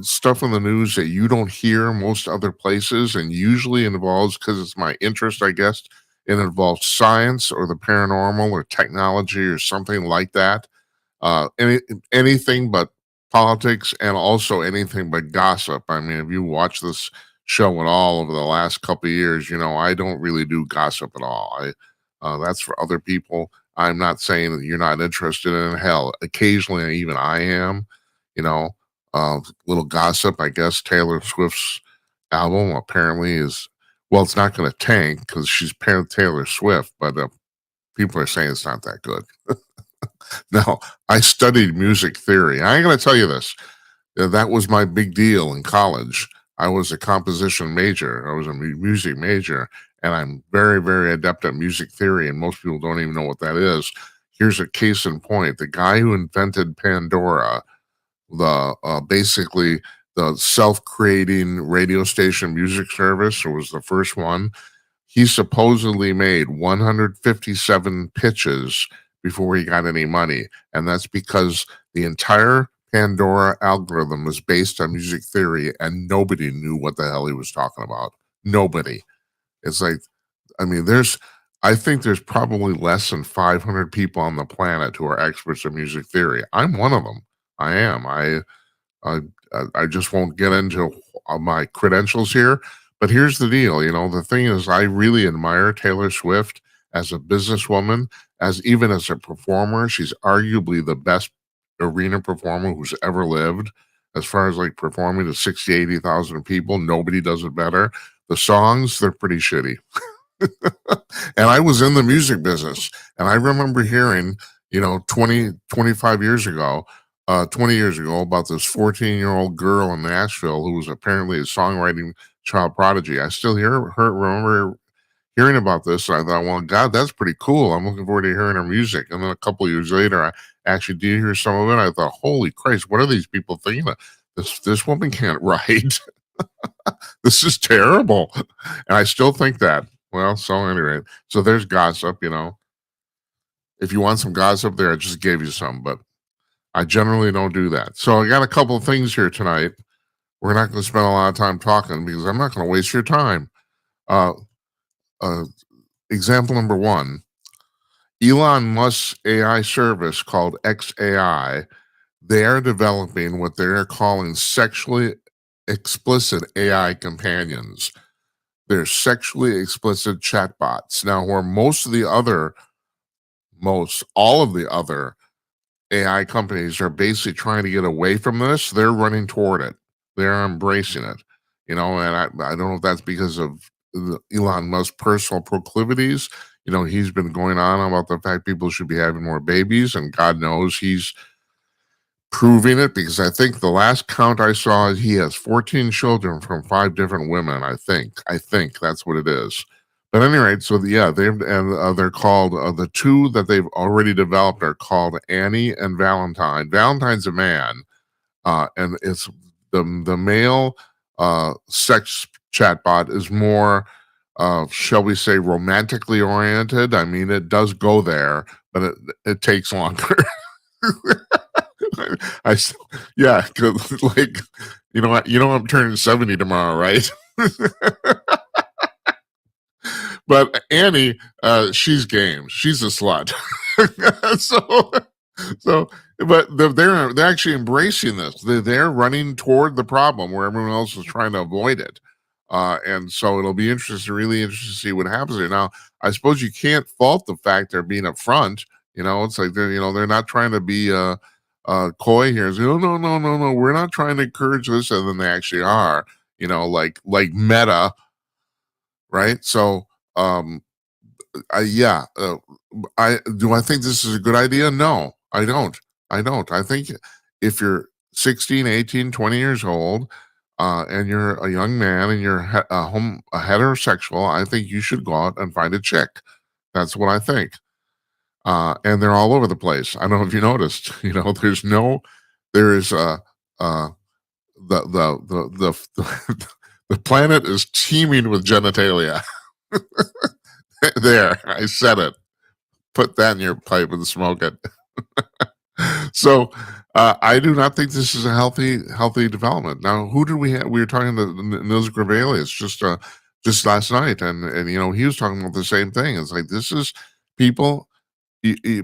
stuff in the news that you don't hear most other places, and usually involves, because it's my interest, I guess, it involves science or the paranormal or technology or something like that. Anything but politics, and also anything but gossip. I mean, if you watch this show at all over the last couple of years, you know, I don't really do gossip at all. That's for other people. I'm not saying that you're not interested in. Hell, occasionally even I am, you know, little gossip. I guess Taylor Swift's album apparently is, well, it's not going to tank because she's Taylor Swift, but people are saying it's not that good. Now, I studied music theory. I ain't going to tell you this. That was my big deal in college. I was a composition major. I was a music major. and I'm very, very adept at music theory, and most people don't even know what that is. Here's a case in point. The guy who invented Pandora, the basically the self-creating radio station music service, or was the first one, he supposedly made 157 pitches before he got any money. And that's because the entire Pandora algorithm was based on music theory, and nobody knew what the hell he was talking about. Nobody. It's like, I mean, I think there's probably less than 500 people on the planet who are experts in music theory. I'm one of them. I am. I just won't get into my credentials here, but here's the deal. You know, the thing is, I really admire Taylor Swift as a businesswoman, even as a performer. She's arguably the best arena performer who's ever lived. As far as like performing to 60, 80,000 people, nobody does it better. The songs, they're pretty shitty. And I was in the music business, and I remember hearing, 25 years ago, 20 years ago, about this 14-year-old girl in Nashville who was apparently a songwriting child prodigy. I still remember hearing about this. And I thought, well, God, that's pretty cool. I'm looking forward to hearing her music. And then a couple of years later, I actually did hear some of it. I thought, holy Christ, what are these people thinking of? This woman can't write. This is terrible. And I still think that. Well, so anyway, so there's gossip, If you want some gossip there, I just gave you some, but I generally don't do that. So I got a couple of things here tonight. We're not going to spend a lot of time talking because I'm not going to waste your time. Example number one, Elon Musk's AI service called XAI, they're developing what they're calling sexually explicit AI companions. They're sexually explicit chatbots. Now, where all of the other AI companies are basically trying to get away from this, they're running toward it. They're embracing it. And I don't know if that's because of Elon Musk's personal proclivities. He's been going on about the fact people should be having more babies, and God knows he's proving it, because I think the last count I saw, he has 14 children from 5 different women. I think that's what it is. But at any rate, so they're called the two that they've already developed are called Annie and Valentine. Valentine's a man, and it's the male sex chatbot is more, shall we say, romantically oriented. I mean, it does go there, but it takes longer. Yeah, 'cause, like, I'm turning 70 tomorrow, right? But Annie, she's game. She's a slut. But they're actually embracing this. They're running toward the problem where everyone else is trying to avoid it. And so it'll be really interesting to see what happens there. Now, I suppose you can't fault the fact they're being upfront. It's like they're not trying to be coy here. So, no, we're not trying to encourage this, and then they actually are. Like Meta, right? So, I think this is a good idea? No, I don't. I think if you're 16, 18, 20 years old, and you're a young man and you're a heterosexual, I think you should go out and find a chick. That's what I think. And they're all over the place. I don't know if you noticed. The planet is teeming with genitalia. There, I said it. Put that in your pipe and smoke it. So I do not think this is a healthy development. Now, who did we have? We were talking to Nils Gravelius just last night, and he was talking about the same thing. It's like, this is people.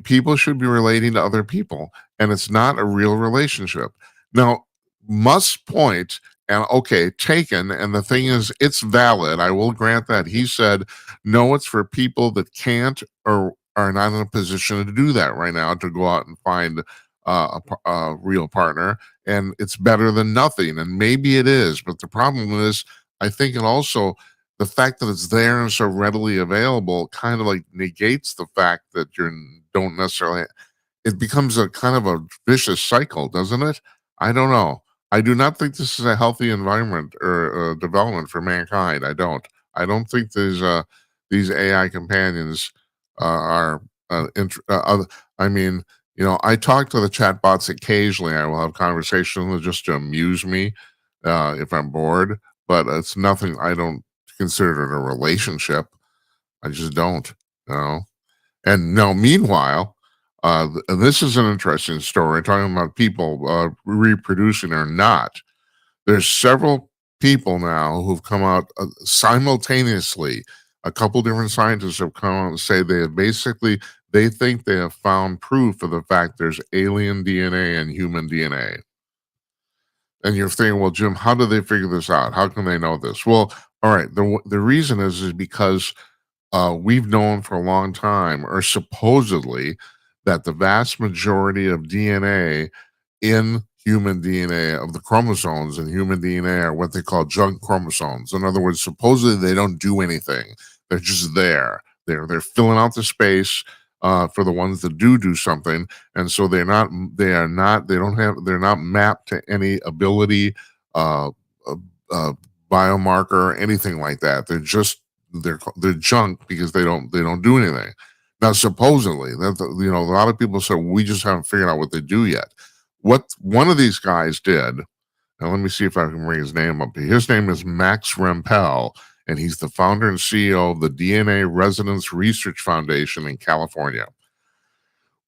People should be relating to other people, and it's not a real relationship. Now, Musk's point, and okay, taken, and the thing is, it's valid. I will grant that. He said, no, it's for people that can't or are not in a position to do that right now, to go out and find a real partner, and it's better than nothing. And maybe it is, but the problem is, I think it also, the fact that it's there and so readily available kind of like negates the fact that you don't necessarily, it becomes a kind of a vicious cycle, doesn't it? I don't know. I do not think this is a healthy environment or development for mankind. I don't think there's these AI companions are I mean, I talk to the chatbots occasionally. I will have conversations just to amuse me if I'm bored, but it's nothing. I don't consider it a relationship. I just don't, you know. And now, meanwhile, this is an interesting story talking about people reproducing or not. There's several people now who've come out simultaneously. A couple different scientists have come out and say they think they have found proof of the fact there's alien DNA and human DNA. And you're thinking, well, Jim, how do they figure this out? How can they know this? Well, all right. The reason is because we've known for a long time, or supposedly, that the vast majority of DNA in human DNA, of the chromosomes in human DNA, are what they call junk chromosomes. In other words, supposedly they don't do anything; they're just there. They're filling out the space for the ones that do something, and so they're not. They are not. They don't have. They're not mapped to any ability, uh, uh, uh, biomarker, or anything like that. They're junk because they don't do anything. Now, supposedly, a lot of people say we just haven't figured out what they do yet. What one of these guys did, and let me see if I can bring his name up. His name is Max Rempel, and he's the founder and CEO of the DNA Resonance Research Foundation in California.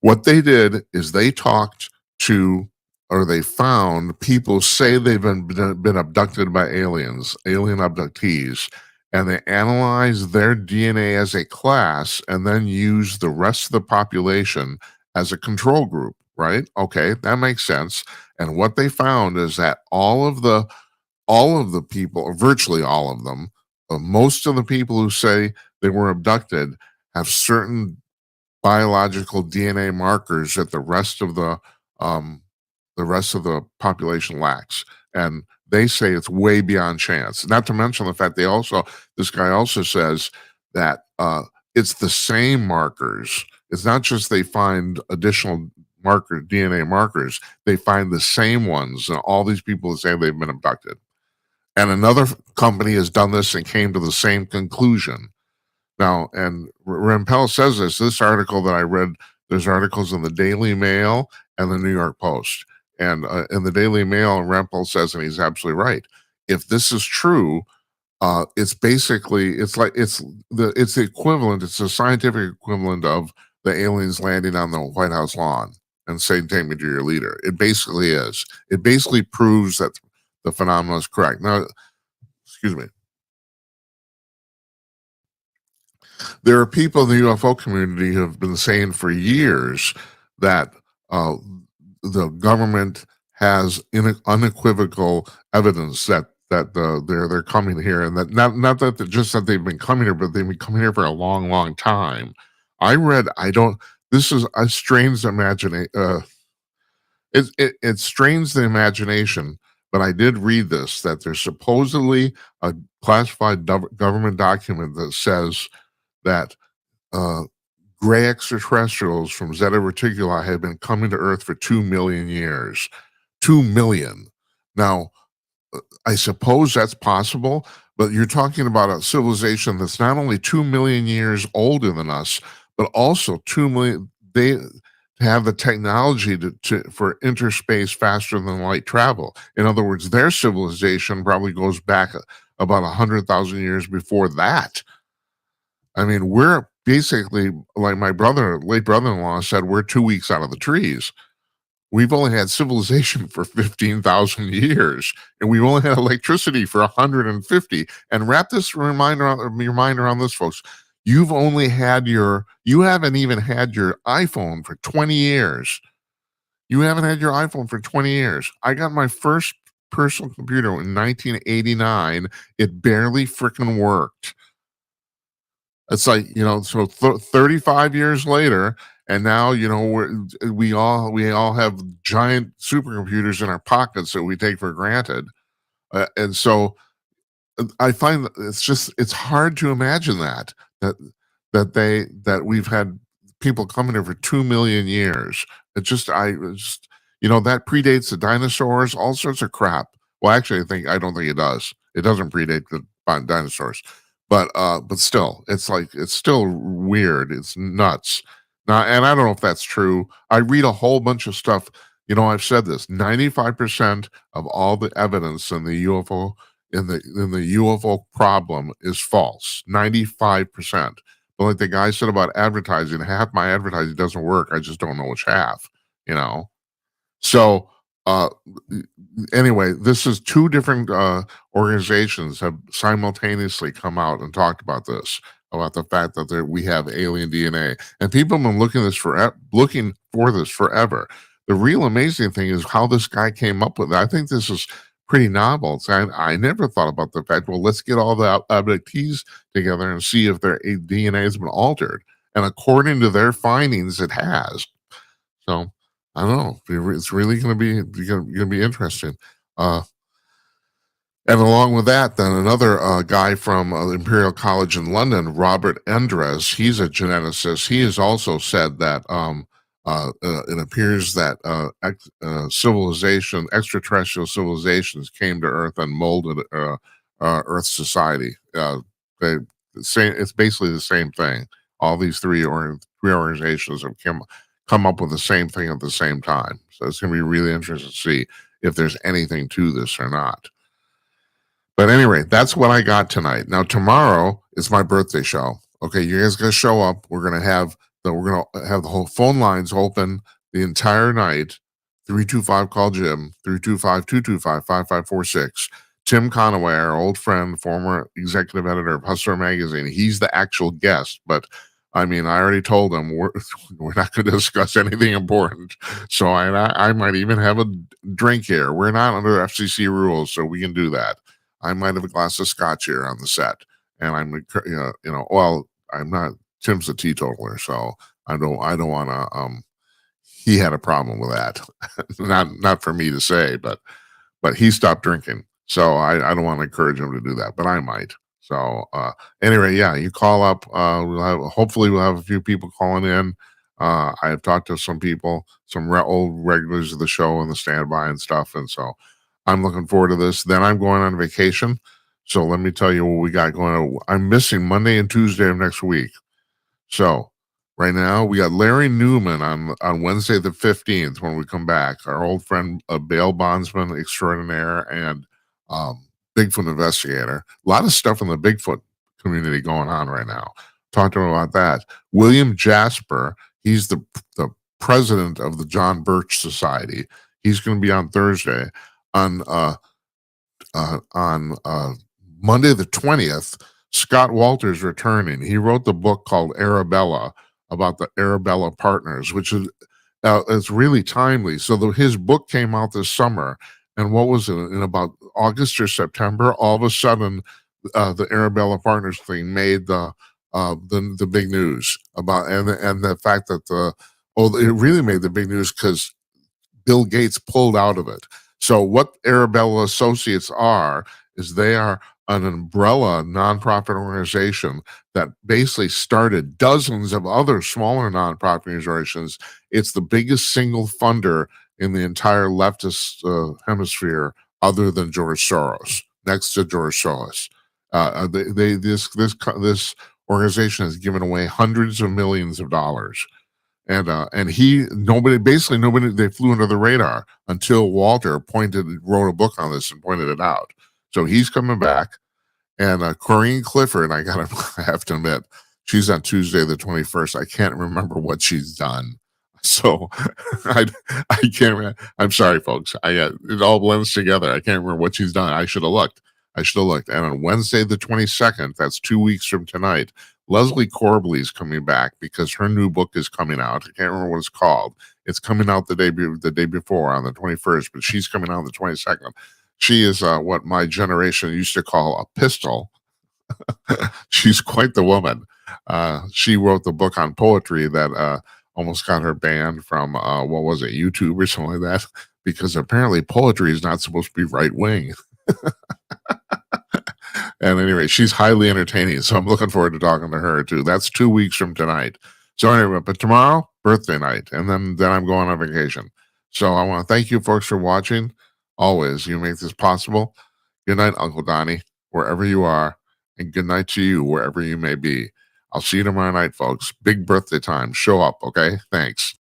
What they did is they talked to, or they found people say they've been abducted by aliens, alien abductees, and they analyzed their DNA as a class and then used the rest of the population as a control group, right? Okay, that makes sense. And what they found is that all of the people, or virtually all of them, most of the people who say they were abducted have certain biological DNA markers that um, the rest of the population lacks, and they say it's way beyond chance. Not to mention the fact this guy also says that it's the same markers. It's not just they find additional DNA markers; they find the same ones. And all these people that say they've been abducted, and another company has done this and came to the same conclusion. Now, and Rempel says this article that I read, there's articles in the Daily Mail and the New York Post. And in the Daily Mail, Rempel says, and he's absolutely right, if this is true, it's basically, it's the equivalent, it's the scientific equivalent of the aliens landing on the White House lawn and saying, take me to your leader. It basically is. It basically proves that the phenomenon is correct. Now, excuse me. There are people in the UFO community who have been saying for years that uh, the government has unequivocal evidence that they're coming here, and that not that just that they've been coming here, but they've been coming here for a long time. I read. I don't. This is a strains imagination. It strains the imagination. But I did read this that there's supposedly a classified government document that says that uh, gray extraterrestrials from Zeta Reticuli have been coming to Earth for 2 million years. 2 million. Now, I suppose that's possible, but you're talking about a civilization that's not only 2 million years older than us, but also 2 million. They have the technology for interspace faster than light travel. In other words, their civilization probably goes back about 100,000 years before that. I mean, we're basically, like my late brother-in-law said, we're 2 weeks out of the trees. We've only had civilization for 15,000 years, and we've only had electricity for 150. And wrap your mind around this, folks. You haven't even had your iPhone for 20 years. You haven't had your iPhone for 20 years. I got my first personal computer in 1989. It barely freaking worked. It's like, so 35 years later, and now, we all have giant supercomputers in our pockets that we take for granted. And so I find that it's hard to imagine that we've had people coming here for 2 million years. That predates the dinosaurs, all sorts of crap. Well, actually, I don't think it does. It doesn't predate the dinosaurs. but still, it's still weird. It's nuts. Now, and I don't know if that's true. I read a whole bunch of stuff. I've said this: 95% of all the evidence in the UFO UFO problem is false. 95%. But like the guy said about advertising, half my advertising doesn't work. I just don't know which half. You know. So uh, anyway, this is two different organizations have simultaneously come out and talked about this, about the fact that we have alien DNA, and people have been looking for this forever. The real amazing thing is how this guy came up with it. I think this is pretty novel. I never thought about the fact, well, let's get all the abductees together and see if their DNA has been altered. And according to their findings, it has. So I don't know. It's really going to be interesting. Uh, and along with that, then another guy from Imperial College in London, Robert Endres, he's a geneticist. He has also said that it appears that extraterrestrial civilizations came to Earth and molded Earth society. It's basically the same thing. All these three organizations have come up with the same thing at the same time. So it's going to be really interesting to see if there's anything to this or not. But anyway, that's what I got tonight. Now tomorrow is my birthday show. Okay, you guys gonna show up. We're gonna have the whole phone lines open the entire night. 325 call Jim 325-225-5546. Tim Conaway, our old friend, former executive editor of Hustler magazine. He's the actual guest, but I mean, I already told him we're not going to discuss anything important. So I might even have a drink here. We're not under FCC rules, so we can do that. I might have a glass of scotch here on the set, and well, I'm not. Tim's a teetotaler, so I don't want to. He had a problem with that. not for me to say, but he stopped drinking, so I don't want to encourage him to do that, but I might. So anyway, yeah, you call up. Hopefully we'll have a few people calling in. I have talked to some people, some old regulars of the show and the standby and stuff, and so I'm looking forward to this. Then I'm going on vacation. So let me tell you what we got going on. I'm missing Monday and Tuesday of next week. So right now we got Larry Newman on Wednesday the 15th when we come back. Our old friend, a bail bondsman extraordinaire and Bigfoot investigator. A lot of stuff in the Bigfoot community going on right now. Talk to him about that. William Jasper, he's the president of the John Birch Society. He's going to be on Thursday. On Monday the 20th, Scott Walter's returning. He wrote the book called Arabella about the Arabella partners, which is it's really timely. So his book came out this summer, and what was it, in about August or September? All of a sudden, the Arabella partners thing made the big news about, and the fact that it really made the big news because Bill Gates pulled out of it. So what Arabella Associates is they are an umbrella nonprofit organization that basically started dozens of other smaller nonprofit organizations. It's the biggest single funder in the entire leftist hemisphere, other than George Soros. Next to George Soros, this organization has given away hundreds of millions of dollars. And nobody, they flew under the radar until Walter wrote a book on this and pointed it out. So he's coming back. And Corrine Clifford, I have to admit, she's on Tuesday the 21st. I can't remember what she's done. So I can't remember. I'm sorry, folks. It all blends together. I can't remember what she's done. I should have looked. And on Wednesday the 22nd, that's 2 weeks from tonight, Leslie Corbley's coming back because her new book is coming out. I can't remember what it's called. It's coming out the day before on the 21st, but she's coming out on the 22nd. She is what my generation used to call a pistol. She's quite the woman. She wrote the book on poetry that almost got her banned from, YouTube or something like that, because apparently poetry is not supposed to be right wing. And anyway, she's highly entertaining, so I'm looking forward to talking to her too. That's 2 weeks from tonight. So anyway, but tomorrow, birthday night, and then I'm going on vacation. So I want to thank you folks for watching. Always, you make this possible. Good night, Uncle Donnie, wherever you are, and good night to you wherever you may be. I'll see you tomorrow night, folks. Big birthday time. Show up, okay? Thanks.